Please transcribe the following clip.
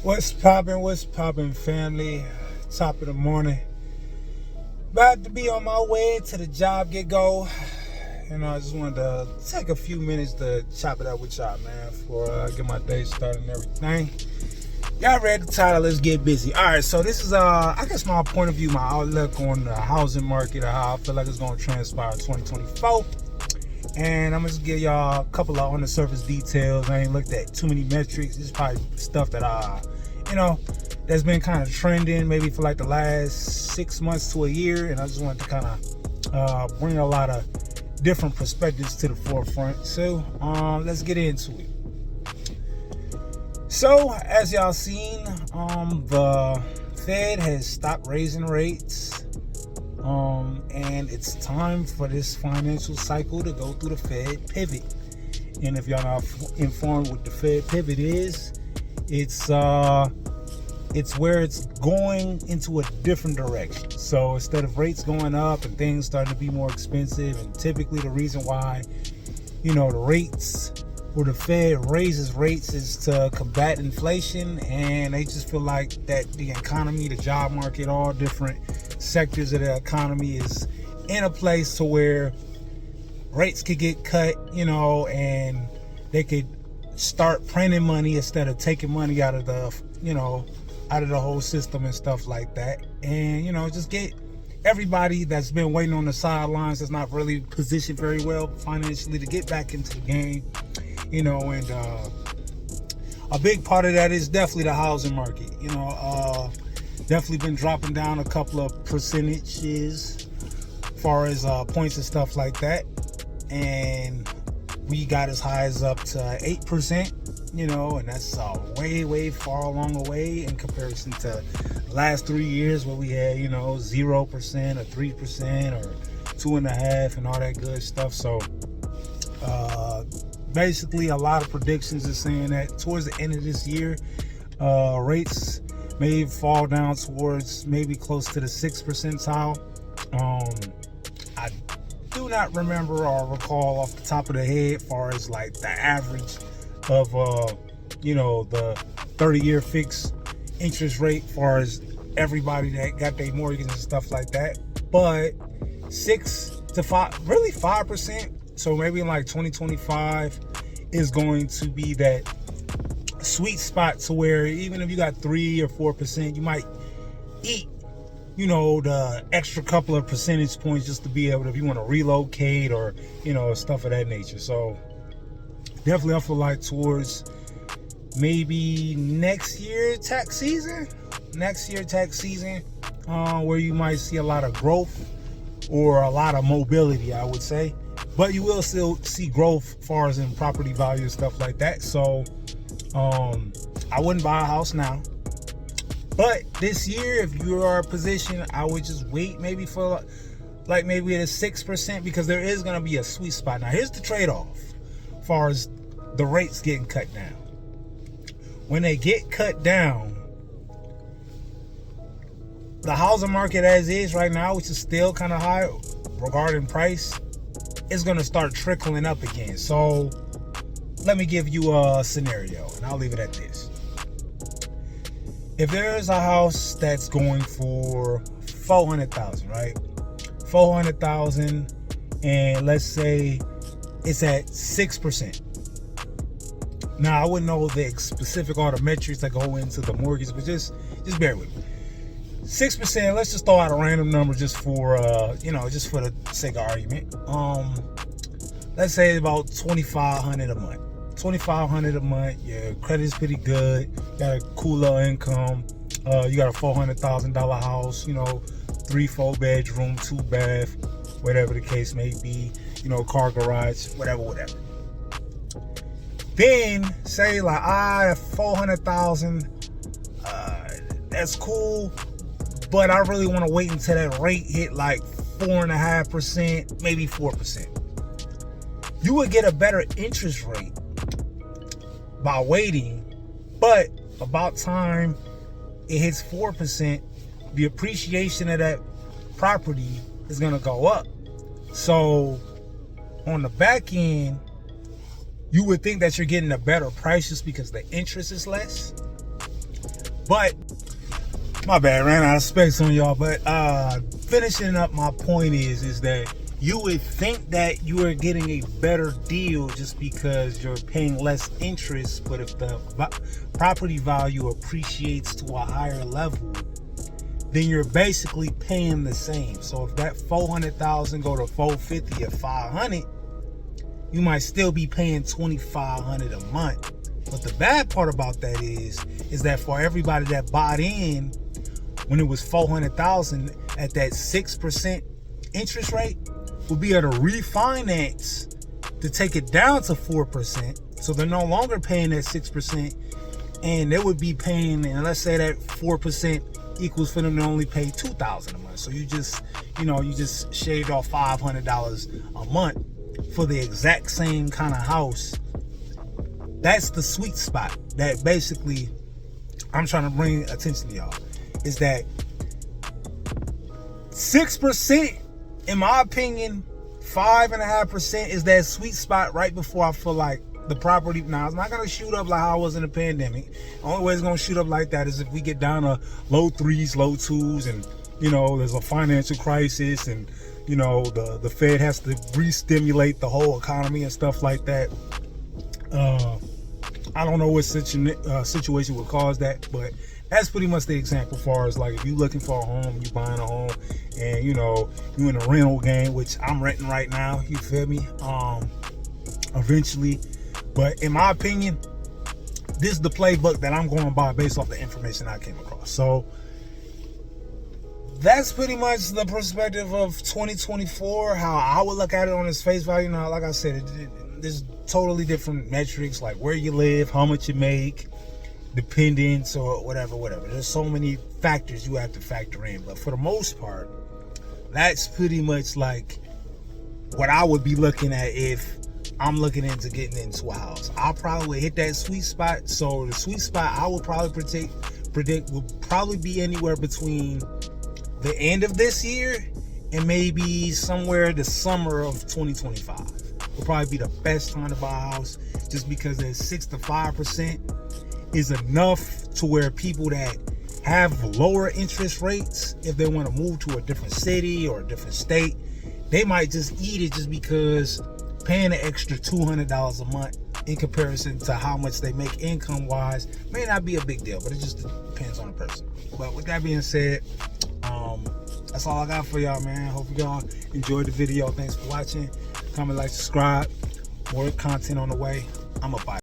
What's poppin', family? Top of the morning. About to be on my way to the job get go. I just wanted to take a few minutes to chop it up with y'all, man, before I get my day started and everything. Y'all read the title, let's get busy. Alright, so this is I guess my point of view, my outlook on the housing market, or how I feel like it's gonna transpire in 2024. And I'm gonna just give y'all a couple of on the surface details. I ain't looked at too many metrics. This is probably stuff that that's been kind of trending maybe for like the last 6 months to a year, and I just wanted to kind of bring a lot of different perspectives to the forefront. So let's get into it. So as y'all seen, the Fed has stopped raising rates, and it's time for this financial cycle to go through the Fed pivot. And if y'all not informed what the Fed pivot is, it's where it's going into a different direction. So instead of rates going up and things starting to be more expensive, and typically the reason why the rates or the Fed raises rates is to combat inflation, and they just feel like that the economy, the job market, all different sectors of the economy is in a place to where rates could get cut, and they could start printing money instead of taking money out of the whole system and stuff like that. And just get everybody that's been waiting on the sidelines, that's not really positioned very well financially, to get back into the game. And a big part of that is definitely the housing market. Definitely been dropping down a couple of percentages as far as points and stuff like that, and we got as high as up to 8%. And that's way far along the way in comparison to the last 3 years where we had 0% or 3% or 2.5% and all that good stuff. So basically, a lot of predictions are saying that towards the end of this year, rates may fall down towards maybe close to the 6th percentile. I do not remember or recall off the top of the head as far as like the average of the 30-year fixed interest rate as far as everybody that got their mortgage and stuff like that. But 6 to 5, really 5%. So maybe in like 2025 is going to be that sweet spot to where even if you got 3 or 4%, you might eat, the extra couple of percentage points just to be able to, if you want to relocate or, stuff of that nature. So definitely I feel like towards maybe next year tax season, where you might see a lot of growth or a lot of mobility, I would say. But you will still see growth as far as in property value and stuff like that. So I wouldn't buy a house now. But this year, if you are in a position, I would just wait maybe for like maybe at a 6%, because there is going to be a sweet spot. Now, here's the trade-off as far as the rates getting cut down. When they get cut down, the housing market as is right now, which is still kind of high regarding price, is going to start trickling up again. So let me give you a scenario, and I'll leave it at this. If there's a house that's going for $400,000, right? $400,000, and let's say it's at 6%. Now, I wouldn't know the specific all the metrics that go into the mortgage, but just bear with me. 6%, let's just throw out a random number just for just for the sake of argument. Let's say about $2,500 a month. $2,500 a month. Your credit's pretty good. You got a cool little income. You got a $400,000 house. 3-4 bedroom, 2 bath, whatever the case may be. Car garage, whatever. Then say like $400,000. That's cool. But I really want to wait until that rate hit like 4.5%, maybe 4%. You would get a better interest rate by waiting, but about time it hits 4%, the appreciation of that property is going to go up. So on the back end, you would think that you're getting a better price just because the interest is less. But my bad, ran out of space on y'all. But finishing up, my point is that you would think that you are getting a better deal just because you're paying less interest, but if the property value appreciates to a higher level, then you're basically paying the same. So if that $400,000 go to $450 or $500, you might still be paying $2,500 a month. But the bad part about that is that for everybody that bought in when it was $400,000 at that 6% interest rate, will be able to refinance to take it down to 4%. So they're no longer paying that 6%, and they would be paying, and let's say that 4% equals for them to only pay $2,000 a month. So you just shaved off $500 a month for the exact same kind of house. That's the sweet spot that basically I'm trying to bring attention to y'all, is that 6%, in my opinion, 5.5% is that sweet spot right before I feel like the property. Now, it's not going to shoot up like how it was in the pandemic. The only way it's going to shoot up like that is if we get down to low 3s, low 2s, and, there's a financial crisis, and, the Fed has to re-stimulate the whole economy and stuff like that. I don't know what situation would cause that, but that's pretty much the example as far as like if you're looking for a home, you buying a home, and you in a rental game, which I'm renting right now, you feel me? Eventually. But in my opinion, this is the playbook that I'm going by based off the information I came across. So that's pretty much the perspective of 2024, how I would look at it on its face value. Now, like I said, there's totally different metrics, like where you live, how much you make, dependence, or whatever. There's so many factors you have to factor in. But for the most part, that's pretty much like what I would be looking at if I'm looking into getting into a house. I'll probably hit that sweet spot. So the sweet spot I would probably predict will probably be anywhere between the end of this year and maybe somewhere the summer of 2025. Will probably be the best time to buy a house, just because that 6 to 5% is enough to where people that have lower interest rates, if they want to move to a different city or a different state, they might just eat it just because paying an extra $200 a month in comparison to how much they make income wise may not be a big deal, but it just depends on the person. But with that being said, that's all I got for y'all, man. Hope y'all enjoyed the video. Thanks for watching. Comment, like, subscribe. More content on the way. I'm a bye.